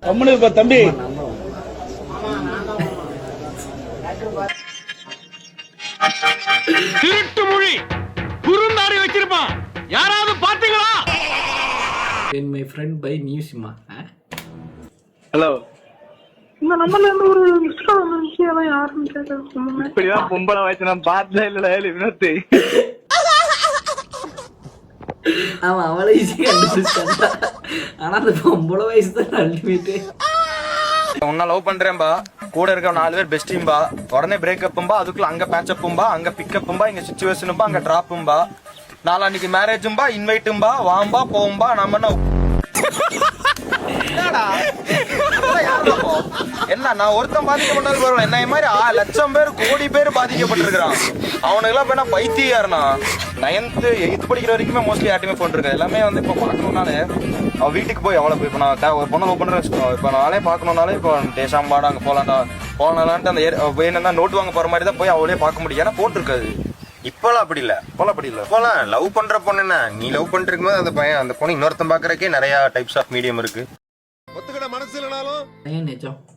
தம்பி திருட்டு மொழி குறுந்தாரி வச்சிருப்பான், யாராவது பாத்தீங்களா? என் மை ஃப்ரெண்ட் பை நியூஸ்மா. ஹலோ, இந்த நம்பர்ல இருந்து ஒரு மிஸ் கால் வந்துச்சு, அதான் யாருன்னு கேட்க. இப்படிதான் பொம்பளை வயசு நான் பார்த்ததே இல்ல வினோத்து. அவன் அவளை ஈஸியாக கண்டுபிடிச்சான். ஆனா அந்த பொம்பளை வயசு தான் அல்டிமேட்டு. உன்ன லவ் பண்றேன்பா, கூட இருக்க 4 பேர் பெஸ்டிம்பா, உடனே பிரேக்கப்பும்பா, அதுக்குள்ள அங்க பேச்சப்பும்பா, அங்க பிக்கப்பும்பா, இங்க சிச்சுவேஷனும்பா, அங்க டிராப்பும்பா, நாளான்னைக்கு மேரேஜும்பா, இன்வைட்டும்பா, வாம்பா போம்பா. நம்ம என்ன நான் ஒருத்தன் பாதிக்கப்பட்டது பரவாயில்ல, என்ன மாதிரி 6 லட்சம் பேர் கோடி பேர் பாதிக்கப்பட்டிருக்கிறான். அவனுக்கு எல்லாம் வேணா பைத்தியாருனா 9th 8th படிக்கிற வரைக்குமே மோஸ்ட்லி யார்ட்டுமே போன் இருக்கு. எல்லாமே வந்து இப்போ பார்க்கணும்னாலே அவன் வீட்டுக்கு போய் அவ்வளோ இப்போ நான் ஒரு பொண்ணை லவ் பண்ணுறேன் வச்சுக்கோ, இப்போ நானே பார்க்கணும்னாலே இப்போ தேசாம்பாடு அங்கே போகலான்ட்டு அந்த வேணும்னா நோட்டு வாங்க போகிற மாதிரி தான் போய் அவளே பார்க்க முடியும், ஏன்னா போட்டிருக்காது. இப்பெல்லாம் அப்படி இல்ல, இப்பெல்லாம் லவ் பண்ற பொண்ணு என்ன, நீ லவ் பண்ணிட்டு இருக்கும்போது அந்த பையன் அந்த பொண்ணு இன்னொருத்தன் பாக்குறதுக்கே நிறைய டைப்ஸ் ஆஃப் மீடியம் இருக்கு. நிஜம்